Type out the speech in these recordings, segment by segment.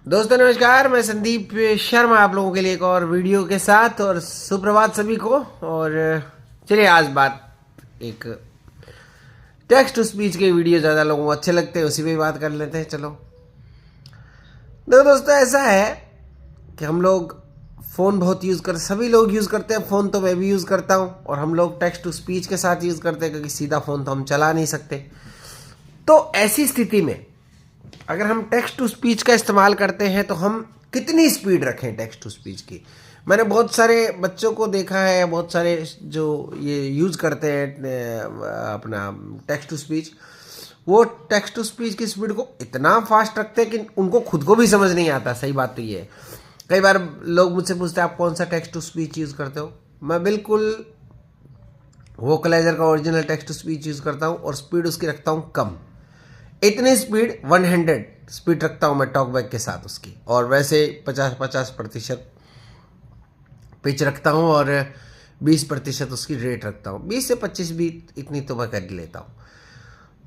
दोस्तों नमस्कार, मैं संदीप शर्मा आप लोगों के लिए एक और वीडियो के साथ। और सुप्रभात सभी को। और चलिए आज बात एक टेक्स्ट टू स्पीच के वीडियो ज़्यादा लोगों को अच्छे लगते हैं, उसी पे बात कर लेते हैं। चलो देखो दोस्तों, ऐसा है कि हम लोग फ़ोन बहुत यूज़ करते, सभी लोग यूज़ करते हैं फ़ोन, तो मैं भी यूज़ करता हूँ। और हम लोग टेक्स्ट टू स्पीच के साथ यूज़ करते हैं क्योंकि सीधा फ़ोन तो हम चला नहीं सकते। तो ऐसी स्थिति में अगर हम टेक्स्ट टू स्पीच का इस्तेमाल करते हैं तो हम कितनी स्पीड रखें टेक्स्ट टू स्पीच की। मैंने बहुत सारे बच्चों को देखा है, बहुत सारे जो ये यूज़ करते हैं अपना टेक्स्ट टू स्पीच, वो टेक्स्ट टू स्पीच की स्पीड को इतना फास्ट रखते हैं कि उनको खुद को भी समझ नहीं आता। सही बात तो ये है। कई बार लोग मुझसे पूछते हैं आप कौन सा टेक्स्ट टू स्पीच यूज़ करते हो। मैं बिल्कुल वोकलाइजर का original text to speech use करता हूँ और स्पीड उसकी रखता हूँ कम। इतनी स्पीड 100 स्पीड रखता हूँ मैं टॉक बैक के साथ उसकी। और वैसे 50% पिच रखता हूँ और 20% उसकी रेट रखता हूँ। 20 से 25 भी इतनी तो मैं कर लेता हूँ।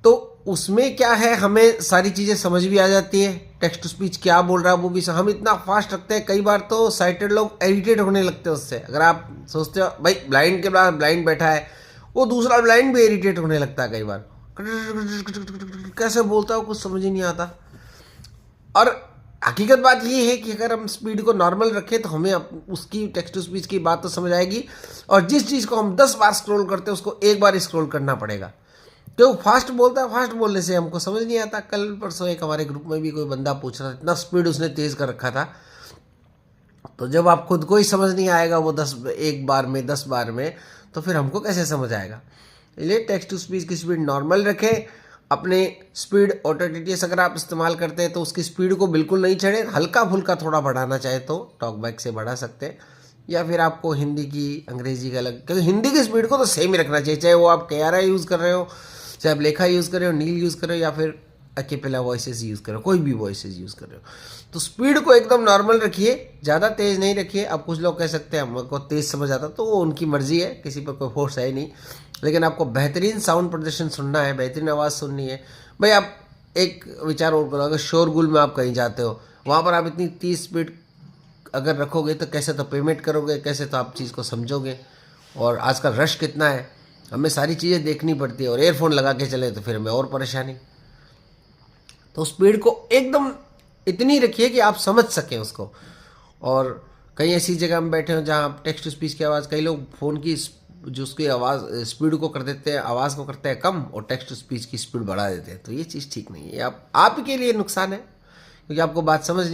तो उसमें क्या है, हमें सारी चीज़ें समझ भी आ जाती है। टेक्स्ट टू स्पीच क्या बोल रहा है वो भी हम इतना फास्ट रखते हैं, कई बार तो साइटेड लोग इरिटेट होने लगते हैं उससे। अगर आप सोचते हो भाई ब्लाइंड के बाद ब्लाइंड बैठा है, वो दूसरा ब्लाइंड भी इरिटेट होने लगता है कई बार। कैसे बोलता है कुछ समझ ही नहीं आता। और हकीकत बात ये है कि अगर हम स्पीड को नॉर्मल रखें तो हमें उसकी टेक्स्ट टू स्पीच की बात तो समझ आएगी। और जिस चीज़ को हम 10 बार स्क्रॉल करते हैं उसको एक बार स्क्रॉल करना पड़ेगा। तो फास्ट बोलता है, फास्ट बोलने से हमको समझ नहीं आता। कल परसों एक हमारे ग्रुप में भी कोई बंदा पूछ रहा था, इतना स्पीड उसने तेज़ कर रखा था। तो जब आप खुद को ही समझ नहीं आएगा वो 10 बार में, तो फिर हमको कैसे समझ आएगा। इसलिए टेक्स्ट टू स्पीच की स्पीड नॉर्मल रखें। अपने स्पीड ऑटो टीटीएस अगर आप इस्तेमाल करते हैं तो उसकी स्पीड को बिल्कुल नहीं चढ़े, हल्का फुल्का थोड़ा बढ़ाना चाहे तो टॉक बैक से बढ़ा सकते हैं। या फिर आपको हिंदी की अंग्रेजी का अलग, क्योंकि हिंदी की स्पीड को तो सेम ही रखना चाहिए, चाहे वो आप केआरआ यूज़ कर रहे हो, चाहे आप लेखा यूज़ कर रहे हो, नील यूज़ कर रहे हो, या फिर अकेपेला वॉइसेस यूज़ कर रहे हो, कोई भी वॉइसेस यूज़ कर रहे हो। तो स्पीड को एकदम नॉर्मल रखिए, ज़्यादा तेज़ नहीं रखिए। अब कुछ लोग कह सकते हैं हमको तेज़ समझ आता, तो वो उनकी मर्ज़ी है, किसी पर कोई फोर्स है ही नहीं। लेकिन आपको बेहतरीन साउंड प्रदर्शन सुनना है, बेहतरीन आवाज़ सुननी है भाई। आप एक विचार और करो, अगर शोरगुल में आप कहीं जाते हो, वहाँ पर आप इतनी 30 स्पीड अगर रखोगे तो कैसे तो पेमेंट करोगे, कैसे तो आप चीज़ को समझोगे। और आजकल रश कितना है, हमें सारी चीज़ें देखनी पड़ती है। और एयरफोन लगा के चले तो फिर हमें और परेशानी। तो स्पीड को एकदम इतनी रखिए कि आप समझ सकें उसको। और कहीं ऐसी जगह में बैठे हो जहाँ आप टेक्स्ट टू स्पीच की आवाज़, कई लोग फ़ोन की जो उसकी आवाज़ स्पीड को कर देते हैं, आवाज़ को करते हैं कम और टेक्स्ट टू स्पीच की स्पीड बढ़ा देते हैं। तो ये चीज़ ठीक नहीं है, आप के लिए नुकसान है क्योंकि आपको बात समझ